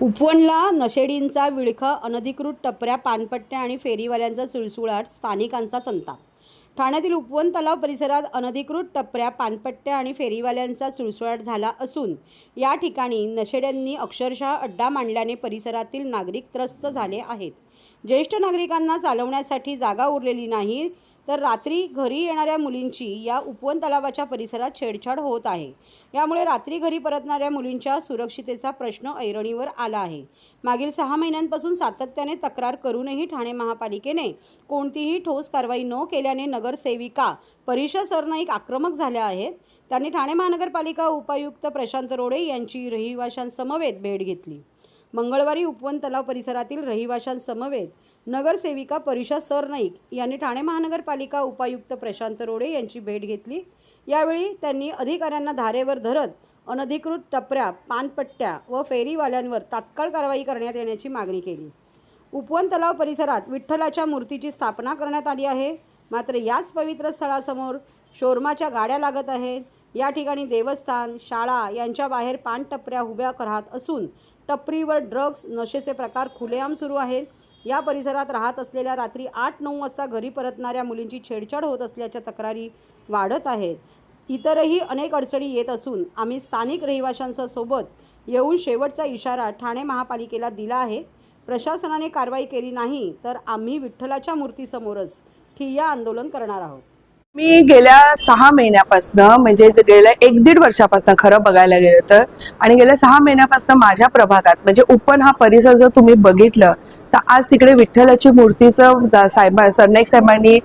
उपवनला नशेडींचा विळखा, अनधिकृत टपऱ्या, पानपट्ट्या आणि फेरीवाल्यांचा सुळसुळाट, स्थानिकांचा संताप. ठाण्यातील उपवन तलाव परिसरात अनधिकृत टपऱ्या, पानपट्ट्या आणि फेरीवाल्यांचा सुळसुळाट झाला असून या ठिकाणी नशेड्यांनी अक्षरशः अड्डा मांडल्याने परिसरातील नागरिक त्रस्त झाले आहेत. ज्येष्ठ नागरिकांना चालवण्यासाठी जागा उरलेली नाही, तर रात्री घरी येणाऱ्या मुलींची या उपवन तलावाच्या परिसरात छेडछाड होत आहे. यामुळे रात्री घरी परतणाऱ्या मुलींच्या सुरक्षितेचा प्रश्न ऐरणीवर आला आहे. मागील 6 महिन्यांपासून सातत्याने तक्रार करूनही ठाणे महापालिकेने कोणतीही ठोस कारवाई न केल्याने नगरसेविका परिषा सरनाईक आक्रमक झाल्या आहेत. त्यांनी ठाणे महानगरपालिका उपायुक्त प्रशांत रोडे यांची रहिवाशांसमवेत भेट घेतली. मंगळवारी उपवन तलाव परिसरातील रहिवाशांसमवेत नगरसेविका परिषा सरनाईक यांनी ठाणे महानगरपालिका उपायुक्त प्रशांत रोडे यांची भेट घेतली. यावेळी त्यांनी अधिकाऱ्यांना धारेवर धरत अनधिकृत टपऱ्या, पानपट्ट्या व फेरीवाल्यांवर तात्काळ कारवाई करण्यात येण्याची मागणी केली. उपवन तलाव परिसरात विठ्ठलाच्या मूर्तीची स्थापना करण्यात आली आहे, मात्र याच पवित्र स्थळासमोर शोरमाच्या गाड्या लागत आहेत. या ठिकाणी देवस्थान, शाळा यांच्या बाहेर पानटपऱ्या उभ्या राहत असून टपरीवर ड्रग्ज, नशेचे प्रकार खुलेआम सुरू आहेत. या परिसरात राहत असलेल्या रात्री 8-9 वाजता घरी परतणाऱ्या मुलींची छेडछाड होत असल्याच्या तक्रारी वाढत आहेत. इतरही अनेक अडचणी येत असून आम्ही स्थानिक रहिवाशांसोबत येऊन शेवटचा इशारा ठाणे महापालिकेला दिला आहे. प्रशासनाने कारवाई केली नाही तर आम्ही विठ्ठलाच्या मूर्तीसमोरच ठिय्या आंदोलन करणार आहोत. मी गेल्या 6 महिन्यापासून म्हणजे गेल्या 1-1.5 वर्षापासून खरं बघायला गेलं तर आणि गेल्या 6 महिन्यापासून माझ्या प्रभागात म्हणजे उपवन हा परिसर जर तुम्ही बघितलं तर आज तिकडे विठ्ठलाची मूर्तीचं सरनाईक साहेबांनी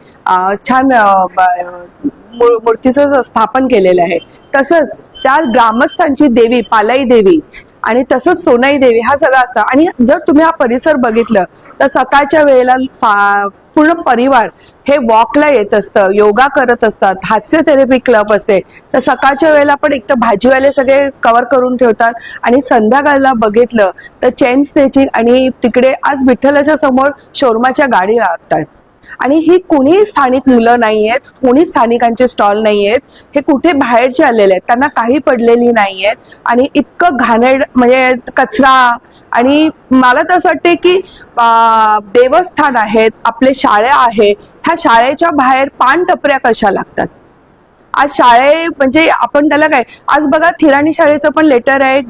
छान मूर्तीचं स्थापन केलेलं आहे. तसंच त्या ग्रामस्थांची देवी पालाई देवी आणि तसंच सोनाई देवी हा सगळा असतं. आणि जर तुम्ही हा परिसर बघितलं तर सकाळच्या वेळेला पूर्ण परिवार हे वॉकला येत असतं, योगा करत असतात, हास्य थेरपी क्लब असते. तर सकाळच्या वेळेला पण एक तर भाजीवाले सगळे कव्हर करून ठेवतात आणि संध्याकाळला बघितलं तर चेन स्नेचिंग आणि तिकडे आज विठ्ठलाच्या समोर शोरमाच्या गाडी लागतात. आणि ही कोणी स्थानिक मुलं नाहीयेत, कोणी स्थानिकांचे स्टॉल नाहीयेत, हे कुठे बाहेरचे आलेले आहेत, त्यांना काही पडलेली नाहीयेत. आणि इतकं घाणेरड म्हणजे कचरा. आणि मला तर असं वाटते की देवस्थान आहेत, आपले शाळा आहे, ह्या शाळेच्या बाहेर पानटपऱ्या कशा लागतात. आज शाळे म्हणजे आपण त्याला काय, आज बघा थिराणी शाळेचं पण लेटर आहे,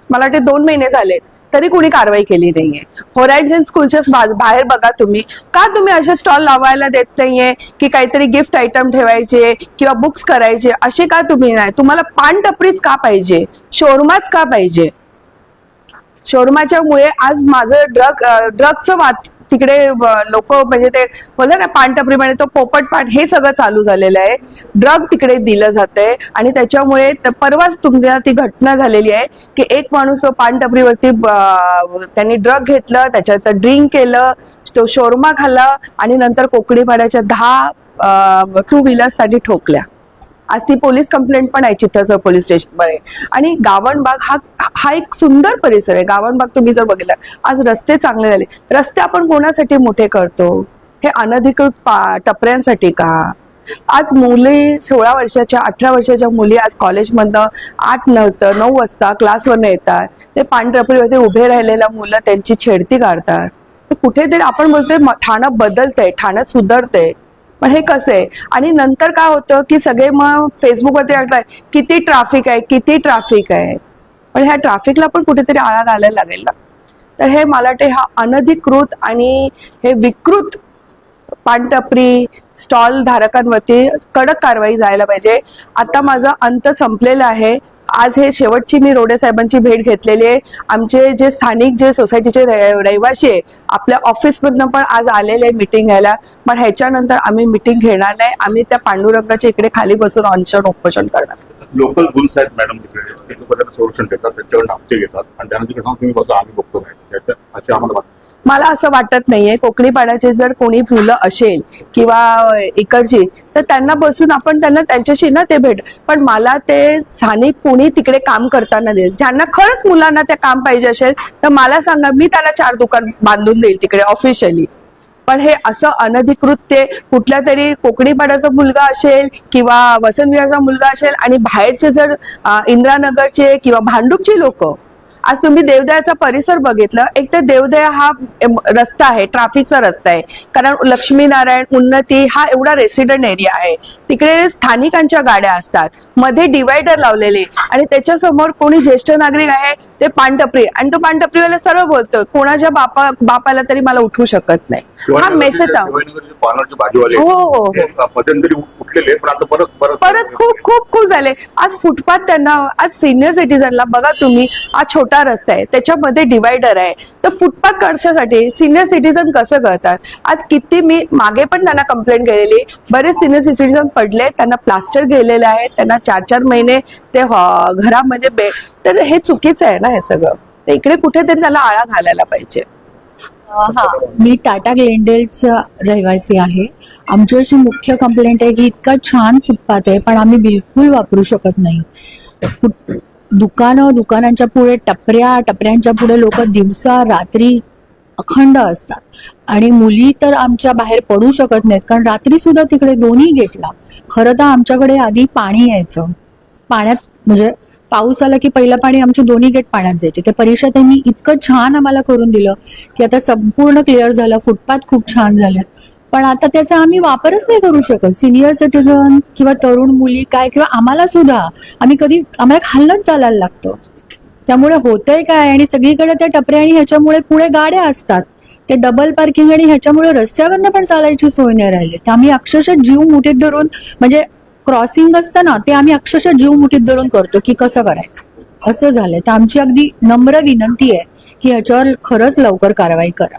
मला वाटते 2 महिने झालेत तरी कोणी कारवाई केली नाहीये. होरायझन स्कूलच्या बाहेर बघा तुम्ही, का तुम्ही असे स्टॉल लावायला देत नाहीये की काहीतरी गिफ्ट आयटम ठेवायचे किंवा बुक्स करायचे, असे का तुम्ही नाही. तुम्हाला पानटपरीच का पाहिजे, शोरमाच का पाहिजे. शोरमाच्या मुळे आज माझं ड्रगचं तिकडे लोक म्हणजे ते बोलतात ना पानटपरी म्हणजे तो पोपटपाट हे सगळं चालू झालेलं आहे. ड्रग तिकडे दिलं जातंय आणि त्याच्यामुळे परवाच तुमच्या ती घटना झालेली आहे की एक माणूस तो पानटपरीवरती त्यांनी ड्रग घेतलं, त्याच्यात ड्रिंक केलं, तो शोरमा खाल्ला आणि नंतर कोकणीपाड्याच्या 10 2 व्हीलर्ससाठी ठोकल्या. आज ती पोलीस कंप्लेंट पण आहे चित्तळसर पोलीस स्टेशनमध्ये. आणि गावणबाग हा एक सुंदर परिसर आहे. गावणबाग तुम्ही जर बघितलं, आज रस्ते चांगले झाले. रस्ते आपण कोणासाठी मोठे करतो, हे अनधिकृत टपऱ्यांसाठी का. आज मुली 16 वर्षाच्या 18 वर्षाच्या मुली आज कॉलेजमधनं 8-9 वाजता क्लासवरनं येतात, ते पानटपरीवरती उभे राहिलेल्या मुलं त्यांची छेडती काढतात. कुठेतरी आपण बोलतोय ठाणं बदलतंय, ठाणं सुधारतंय, पण हे कसं आहे. आणि नंतर काय होतं की सगळे मग फेसबुकवरती टाकतात किती ट्रॅफिक आहे, किती ट्रॅफिक आहे. पण ह्या ट्रॅफिकला पण कुठेतरी आळा घालायला लागेल ना. तर हे मला वाटते हा अनधिकृत आणि हे विकृत पानटपरी स्टॉल धारकांवरती कडक कारवाई जायला पाहिजे. आता माझा अंत संपलेला आहे. आज हे शेवटची मी रोडे साहेबांची भेट घेतलेली आहे. आमचे जे स्थानिक जे सोसायटीचे रहिवासी आहे आपल्या ऑफिसमधनं पण आज आलेले आहे मीटिंग घ्यायला. पण ह्याच्यानंतर आम्ही मीटिंग घेणार नाही. आम्ही त्या पांडुरंगाच्या इकडे खाली बसून ऑनशन उपोषण करणार. लोकल बुल्स आहेत मॅडम, तिकडे ते लोक त्यांना संरक्षण देतात, त्यांच्याकडून हप्ते घेतात आणि त्यांना तिकडे तुम्ही बसा, आम्ही बघतो नाही असे आम्हाला वाटतं. मला असं वाटत नाहीये. कोकणी पाड्याचे जर कोणी मुलं असेल किंवा इकडची तर त्यांना बसून आपण त्यांना त्यांच्याशी ना ते भेट. पण मला ते स्थानिक कोणी तिकडे काम करताना देईल. ज्यांना खरंच मुलांना ते काम पाहिजे असेल तर मला सांगा, मी त्याला 4 दुकान बांधून देईल तिकडे ऑफिशियली. पण हे असं अनधिकृत ते कुठल्या तरी कोकणी पाड्याचा मुलगा असेल किंवा वसंत विहारचा मुलगा असेल आणि बाहेरचे जर इंदिरानगरचे किंवा भांडूपचे लोक आज तुम्ही देवदयाचा परिसर बघितलं, एक तर देवदया हा रस्ता आहे, ट्रॅफिकचा रस्ता आहे, कारण लक्ष्मीनारायण उन्नती हा एवढा रेसिडेंट एरिया आहे, तिकडे स्थानिकांच्या गाड्या असतात, मध्ये डिवायडर लावलेले आणि त्याच्यासमोर कोणी ज्येष्ठ नागरिक आहे ते पानटपरी, आणि तो पानटपरीवाला सरळ बोलतोय कोणाच्या बापाला तरी मला उठवू शकत नाही, हा मेसेज आहे. कॉर्नरचे भाजीवाले हो. मध्यंतरी उठलेले पण आता परत खूप झाले. आज फुटपाथ त्यांना, आज सिनियर सिटीजनला बघा तुम्ही, हा छोटा रस्ता आहे त्याच्यामध्ये डिवायडर आहे, तर फुटपाथ करण्यासाठी सिनियर सिटीजन कसं करतात. आज किती मी मागे पण त्यांना कंप्लेंट केलेली, बरेच सिनियर सिटीजन पडले, त्यांना प्लास्टर गेलेले आहे, त्यांना 4-4 महिने ते घरामध्ये बेड, तर हे चुकीचं आहे ना हे सगळं, तर इकडे कुठेतरी त्याला आळा घालायला पाहिजे. हा, मी टाटा ग्लेनडेलचा रहिवासी आहे. आमची अशी मुख्य कंप्लेंट आहे की इतका छान फुटपाथ आहे पण आम्ही बिलकुल वापरू शकत नाही. दुकानांच्या पुढे टपऱ्यांच्या पुढे लोक दिवसा रात्री अखंड असतात आणि मुली तर आमच्या बाहेर पडू शकत नाहीत, कारण रात्री सुद्धा तिकडे दोन्ही गेटला. खरं तर आमच्याकडे आधी पाणी यायचं, पाण्यात म्हणजे पाऊस आला की पहिलं पाणी आमचे दोन्ही गेट पाण्यात जायचे. ते परिषदेने इतकं छान आम्हाला करून दिलं की आता संपूर्ण क्लिअर झालं, फुटपाथ खूप छान झाले, पण आता त्याचा आम्ही वापरच नाही करू शकत. सिनियर सिटीजन किंवा तरुण मुली काय, किंवा आम्हाला सुद्धा आम्हाला खाल्लंच चालायला लागतं. त्यामुळे होतंय काय, आणि सगळीकडे त्या टपऱ्या आणि ह्याच्यामुळे पुढे गाड्या असतात, ते डबल पार्किंग, आणि ह्याच्यामुळे रस्त्यावरनं पण चालायची सोय नाही राहिली. तर आम्ही अक्षरशः जीव मुठीत धरून, म्हणजे क्रॉसिंग असतं ना ते आम्ही अक्षरशः जीव मुठीत धरून करतो की कसं करायचं, असं झालंय. तर आमची अगदी नम्र विनंती आहे की ह्याच्यावर खरंच लवकर कारवाई करा.